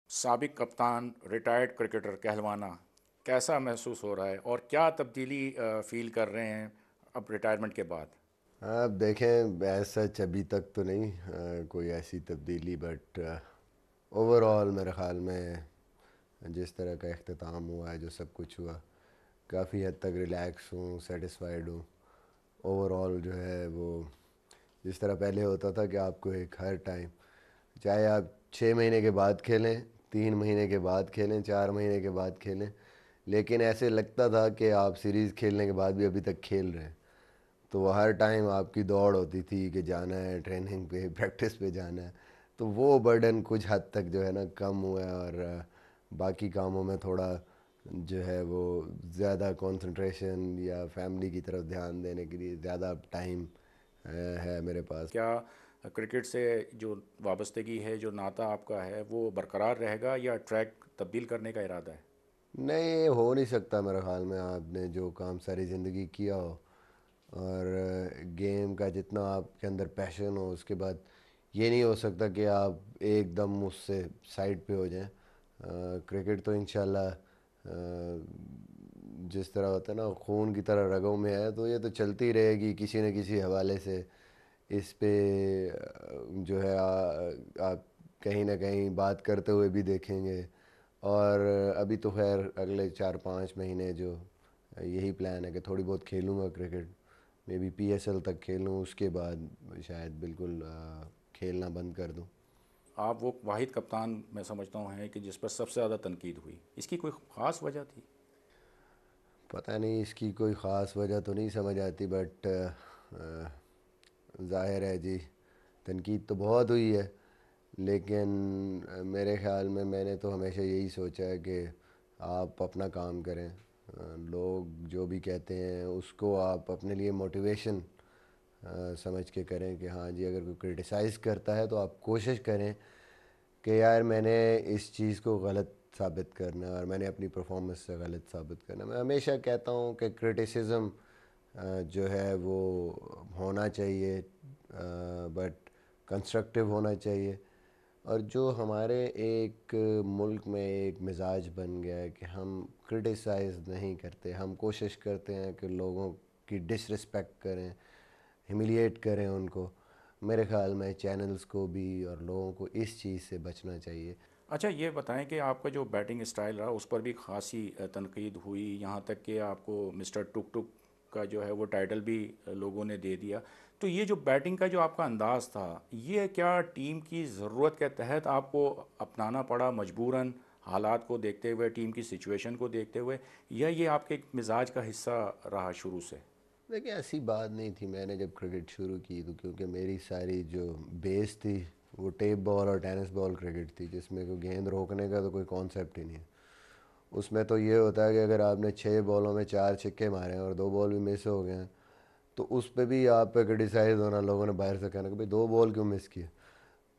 साबिक कप्तान retired cricketer कहलवाना कैसा महसूस हो रहा है और क्या तब्दीली फील कर रहे हैं अब रिटायरमेंट के बाद। आप देखें ऐसा सच अभी तक तो नहीं कोई ऐसी तब्दीली, बट ओवरऑल मेरे ख़्याल में जिस तरह का अख्ताम हुआ है, जो सब कुछ हुआ, काफ़ी हद तक रिलैक्स हूँ, सेटिस्फाइड हूँ। ओवरऑल जो है वो जिस तरह पहले होता था कि आपको एक हर टाइम, चाहे आप 6 महीने के बाद खेलें, 3 महीने के बाद खेलें, 4 महीने के बाद खेलें, लेकिन ऐसे लगता था कि आप सीरीज़ खेलने के बाद भी अभी तक खेल रहे हैं। तो वो हर टाइम आपकी दौड़ होती थी कि जाना है ट्रेनिंग पे, प्रैक्टिस पे जाना है। तो वो बर्डन कुछ हद तक जो है ना कम हुआ है, और बाकी कामों में थोड़ा जो है वो ज़्यादा कंसंट्रेशन या फैमिली की तरफ ध्यान देने के लिए ज़्यादा टाइम है मेरे पास। क्या क्रिकेट से जो वाबस्तगी है, जो नाता आपका है, वो बरकरार रहेगा या ट्रैक तब्दील करने का इरादा है? नहीं, ये हो नहीं सकता मेरे ख्याल में। आपने जो काम सारी ज़िंदगी किया हो और गेम का जितना आपके अंदर पैशन हो, उसके बाद ये नहीं हो सकता कि आप एकदम उससे साइड पे हो जाएं। क्रिकेट तो इंशाल्लाह जिस तरह होता है ना, खून की तरह रगों में है, तो ये तो चलती रहेगी किसी न किसी हवाले से। इस पे जो है आप कहीं ना कहीं बात करते हुए भी देखेंगे। और अभी तो खैर अगले 4-5 महीने जो यही प्लान है कि थोड़ी बहुत खेलूँगा क्रिकेट, मे बी PSL तक खेलूँ, उसके बाद शायद बिल्कुल खेलना बंद कर दूँ। आप वो वाहिद कप्तान मैं समझता हूँ हैं कि जिस पर सबसे ज़्यादा तनकीद हुई, इसकी कोई ख़ास वजह थी? पता नहीं, इसकी कोई ख़ास वजह तो नहीं समझ आती, बट ज़ाहिर है जी, तनकीद तो बहुत हुई है। लेकिन मेरे ख़्याल में मैंने तो हमेशा यही सोचा है कि आप अपना काम करें। लोग जो भी कहते हैं उसको आप अपने लिए मोटिवेशन समझ के करें कि हाँ जी, अगर कोई क्रिटिसाइज़ करता है तो आप कोशिश करें कि यार मैंने इस चीज़ को गलत साबित करना है और मैंने अपनी परफॉर्मेंस से गलत साबित करना है। मैं हमेशा कहता हूँ कि क्रिटिसिज्म जो है वो होना चाहिए, बट कंस्ट्रक्टिव होना चाहिए। और जो हमारे एक मुल्क में एक मिजाज बन गया है कि हम क्रिटिसाइज़ नहीं करते, हम कोशिश करते हैं कि लोगों की डिसरिस्पेक्ट करें, ह्यूमिलिएट करें उनको। मेरे ख़्याल में चैनल्स को भी और लोगों को इस चीज़ से बचना चाहिए। अच्छा, ये बताएं कि आपका जो बैटिंग स्टाइल रहा उस पर भी खासी तनकीद हुई, यहाँ तक कि आपको मिस्टर टुक टुक का जो है वो टाइटल भी लोगों ने दे दिया। तो ये जो बैटिंग का जो आपका अंदाज़ था, ये क्या टीम की ज़रूरत के तहत आपको अपनाना पड़ा मजबूरन, हालात को देखते हुए, टीम की सिचुएशन को देखते हुए, या ये आपके एक मिजाज का हिस्सा रहा शुरू से? देखिए, ऐसी बात नहीं थी। मैंने जब क्रिकेट शुरू की तो क्योंकि मेरी सारी जो बेस थी वो टेप बॉल और टेनिस बॉल क्रिकेट थी, जिसमें कोई गेंद रोकने का तो कोई कॉन्सेप्ट ही नहीं है। उसमें तो ये होता है कि अगर आपने 6 बॉलों में 4 छक्के मारे हैं और 2 बॉल भी मिस हो गए हैं, तो उस पे भी आप पे क्रिटिसाइज़ होना, लोगों ने बाहर से कहना कि भाई 2 बॉल क्यों मिस किए।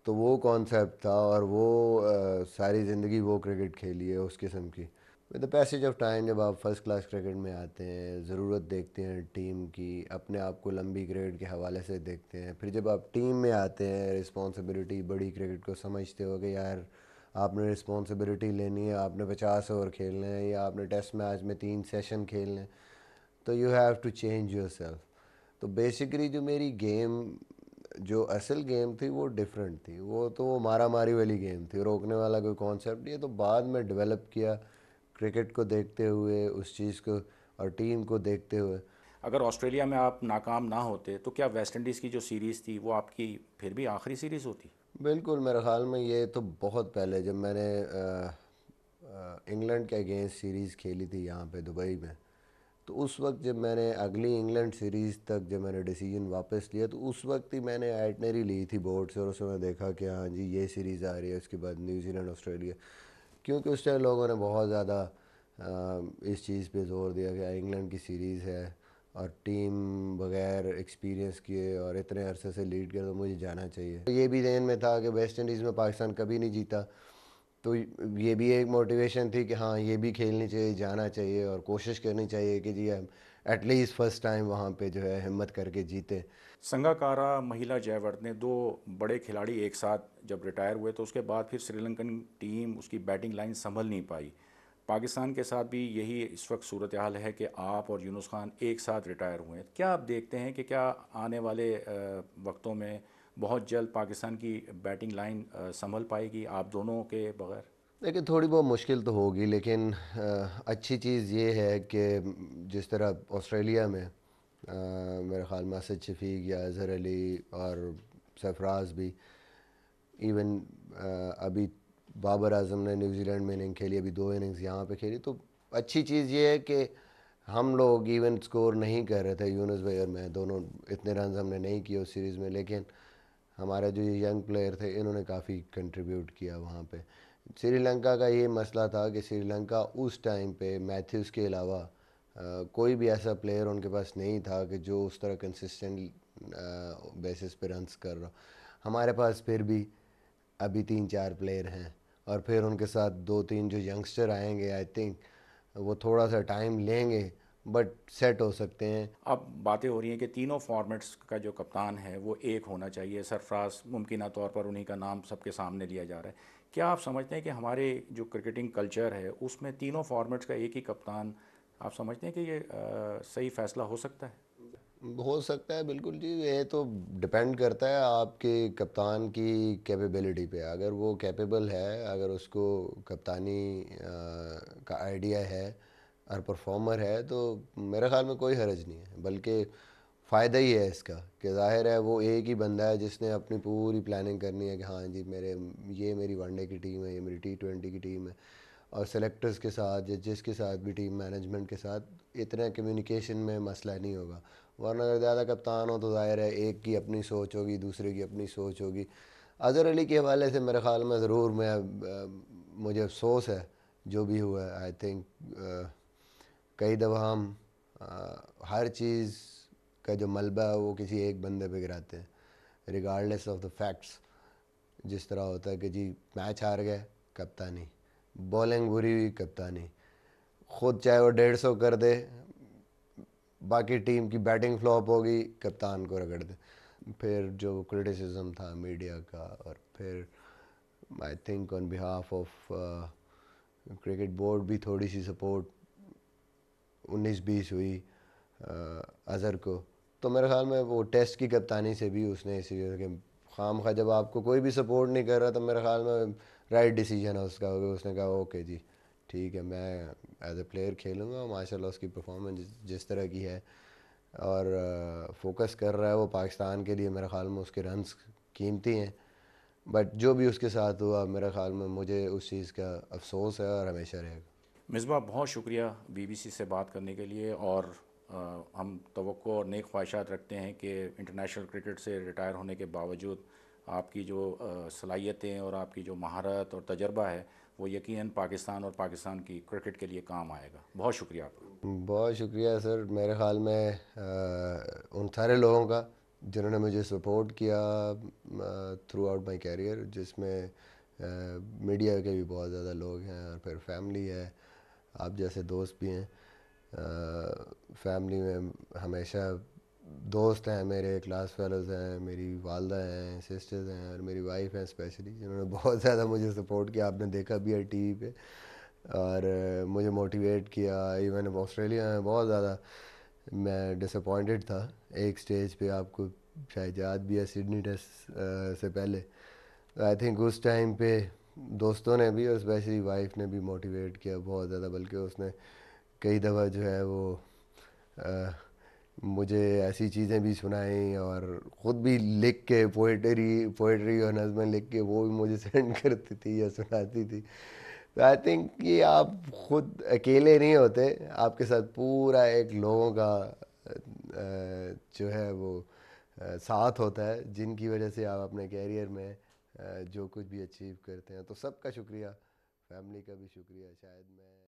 तो वो कॉन्सेप्ट था, और वो सारी ज़िंदगी वो क्रिकेट खेली है उस किस्म की। With the passage of time जब आप फर्स्ट क्लास क्रिकेट में आते हैं, ज़रूरत देखते हैं टीम की, अपने आप को लंबी क्रिकेट के हवाले से देखते हैं, फिर जब आप टीम में आते हैं, रिस्पॉन्सिबिलिटी बड़ी क्रिकेट को समझते हो कि यार आपने रिस्पॉन्सिबिलिटी लेनी है, आपने 50 ओवर खेलने हैं या आपने टेस्ट मैच में 3 सेशन खेलने हैं, तो you have to change yourself. तो बेसिकली जो मेरी गेम, जो असल गेम थी वो डिफरेंट थी। वो तो वो मारा मारी वाली गेम थी, रोकने वाला कोई कॉन्सेप्ट नहीं है। तो बाद में डेवलप किया क्रिकेट को देखते हुए, उस चीज़ को और टीम को देखते हुए। अगर ऑस्ट्रेलिया में आप नाकाम ना होते तो क्या वेस्ट इंडीज़ की जो सीरीज़ थी वो आपकी फिर भी आखिरी सीरीज़ होती? बिल्कुल, मेरे ख़्याल में ये तो बहुत पहले जब मैंने इंग्लैंड के अगेंस्ट सीरीज़ खेली थी यहाँ पे दुबई में, तो उस वक्त जब मैंने अगली इंग्लैंड सीरीज़ तक जब मैंने डिसीजन वापस लिया, तो उस वक्त ही मैंने आइटनरी ली थी बोर्ड से, और उसमें मैं देखा कि हाँ जी ये सीरीज़ आ रही है, उसके बाद न्यूजीलैंड ऑस्ट्रेलिया। क्योंकि उस टाइम लोगों ने बहुत ज़्यादा इस चीज़ पे जोर दिया कि इंग्लैंड की सीरीज़ है और टीम बगैर एक्सपीरियंस किए और इतने अरसे से लीड कर, तो मुझे जाना चाहिए। ये भी जहन में था कि वेस्ट इंडीज़ में पाकिस्तान कभी नहीं जीता, तो ये भी एक मोटिवेशन थी कि हाँ ये भी खेलनी चाहिए, जाना चाहिए और कोशिश करनी चाहिए कि जी हम एटलीस्ट फर्स्ट टाइम वहाँ पे जो है हिम्मत करके जीते। संगाकारा, महिला जयवर्धने, दो बड़े खिलाड़ी एक साथ जब रिटायर हुए तो उसके बाद फिर श्रीलंकन टीम उसकी बैटिंग लाइन संभल नहीं पाई। पाकिस्तान के साथ भी यही इस वक्त सूरत हाल है कि आप और यूनुस खान एक साथ रिटायर हुए हैं। क्या आप देखते हैं कि क्या आने वाले वक्तों में बहुत जल्द पाकिस्तान की बैटिंग लाइन संभल पाएगी आप दोनों के बगैर? देखिए थोड़ी बहुत मुश्किल तो होगी, लेकिन अच्छी चीज़ ये है कि जिस तरह ऑस्ट्रेलिया में मेरे ख़्याल में असद शफीक या अज़हर अली और सरफराज भी, इवन अभी बाबर आजम ने न्यूजीलैंड में इनिंग खेली, अभी 2 इनिंग्स यहाँ पे खेली, तो अच्छी चीज़ ये है कि हम लोग इवन स्कोर नहीं कर रहे थे, यूनुस भाई और मैं दोनों, इतने रन हमने नहीं किए उस सीरीज़ में, लेकिन हमारे जो ये यंग प्लेयर थे इन्होंने काफ़ी कंट्रीब्यूट किया वहाँ पे। श्रीलंका का ये मसला था कि श्रीलंका उस टाइम पे मैथ्यूज़ के अलावा कोई भी ऐसा प्लेयर उनके पास नहीं था कि जो उस तरह कंसिस्टेंट बेसिस पे रन्स कर रहा। हमारे पास फिर भी अभी 3-4 प्लेयर हैं, और फिर उनके साथ 2-3 जो यंगस्टर आएंगे, आई थिंक वो थोड़ा सा टाइम लेंगे बट सेट हो सकते हैं। अब बातें हो रही हैं कि तीनों फॉर्मेट्स का जो कप्तान है वो एक होना चाहिए। सरफराज मुमकिन तौर पर उन्हीं का नाम सबके सामने लिया जा रहा है। क्या आप समझते हैं कि हमारे जो क्रिकेटिंग कल्चर है उसमें तीनों फॉर्मेट्स का एक ही कप्तान, आप समझते हैं कि ये सही फैसला हो सकता है? हो सकता है बिल्कुल जी, ये तो डिपेंड करता है आपके कप्तान की कैपेबिलिटी पे। अगर वो कैपेबल है, अगर उसको कप्तानी का आइडिया है और परफॉर्मर है, तो मेरे ख़्याल में कोई हर्ज नहीं है, बल्कि फ़ायदा ही है इसका कि ज़ाहिर है वो एक ही बंदा है जिसने अपनी पूरी प्लानिंग करनी है कि हाँ जी मेरे, ये मेरी वनडे की टीम है, ये मेरी T20 की टीम है, और सेलेक्टर्स के साथ या जिसके साथ भी, टीम मैनेजमेंट के साथ इतना कम्युनिकेशन में मसला नहीं होगा। वरना अगर ज़्यादा कप्तान हो तो ज़ाहिर है एक की अपनी सोच होगी, दूसरे की अपनी सोच होगी। अज़हर अली के हवाले से मेरे ख़्याल में ज़रूर मुझे अफसोस है जो भी हुआ है। आई थिंक कई दफ़ा हम हर चीज़ का जो मलबा है वो किसी एक बंदे पे गिराते हैं, रिगार्डलेस ऑफ द फैक्ट्स। जिस तरह होता है कि जी मैच हार गए, कप्तानी, बॉलिंग बुरी हुई, कप्तानी, खुद चाहे वो 150 कर दे, बाकी टीम की बैटिंग फ्लॉप होगी, कप्तान को रगड़ दे। फिर जो क्रिटिसिज्म था मीडिया का, और फिर I think on behalf of cricket board भी थोड़ी सी सपोर्ट 19-20 हुई अज़हर को, तो मेरे ख्याल में वो टेस्ट की कप्तानी से भी उसने इसी के खाम खा, जब आपको कोई भी सपोर्ट नहीं कर रहा, तो मेरे ख्याल में राइट डिसीजन है उसका। उसने कहा ओके जी ठीक है, मैं एज ए प्लेयर खेलूँगा, माशाल्लाह उसकी परफॉर्मेंस जिस तरह की है, और फोकस कर रहा है वो पाकिस्तान के लिए, मेरे ख्याल में उसके रन्स कीमती हैं। बट जो भी उसके साथ हुआ, मेरे ख्याल में मुझे उस चीज़ का अफसोस है और हमेशा रहेगा। मिसबा, बहुत शुक्रिया बीबीसी से बात करने के लिए। और हम तवक्को और नेक ख्वाहिशात रखते हैं कि इंटरनेशनल क्रिकेट से रिटायर होने के बावजूद आपकी जो सलाहियतें और आपकी जो महारत और तजर्बा है वो यकीनन पाकिस्तान और पाकिस्तान की क्रिकेट के लिए काम आएगा। बहुत शुक्रिया आपका। बहुत शुक्रिया सर। मेरे ख़्याल में उन सारे लोगों का जिन्होंने मुझे सपोर्ट किया थ्रू आउट माई कैरियर, जिसमें मीडिया के भी बहुत ज़्यादा लोग हैं, और फिर फैमिली है, आप जैसे दोस्त भी हैं। फैमिली में हमेशा दोस्त हैं, मेरे क्लास फेलोज़ हैं, मेरी वालदा हैं, सिस्टर्स हैं, और मेरी वाइफ हैं स्पेशली, जिन्होंने बहुत ज़्यादा मुझे सपोर्ट किया। आपने देखा भी है टीवी पे, और मुझे मोटिवेट किया। इवन ऑस्ट्रेलिया में बहुत ज़्यादा मैं डिसअपॉइंटेड था एक स्टेज पे, आपको शायद याद भी है, सिडनी टेस्ट से पहले। आई थिंक उस टाइम पे दोस्तों ने भी और स्पेशली वाइफ ने भी मोटिवेट किया बहुत ज़्यादा, बल्कि उसने कई दफ़ा जो है वो अ, मुझे ऐसी चीज़ें भी सुनाई, और ख़ुद भी लिख के पोइट्री पोइट्री और नज़में लिख के वो भी मुझे सेंड करती थी या सुनाती थी। तो आई थिंक कि आप खुद अकेले नहीं होते, आपके साथ पूरा एक लोगों का जो है वो साथ होता है, जिनकी वजह से आप अपने कैरियर में जो कुछ भी अचीव करते हैं। तो सबका शुक्रिया, फैमिली का भी शुक्रिया। शायद मैं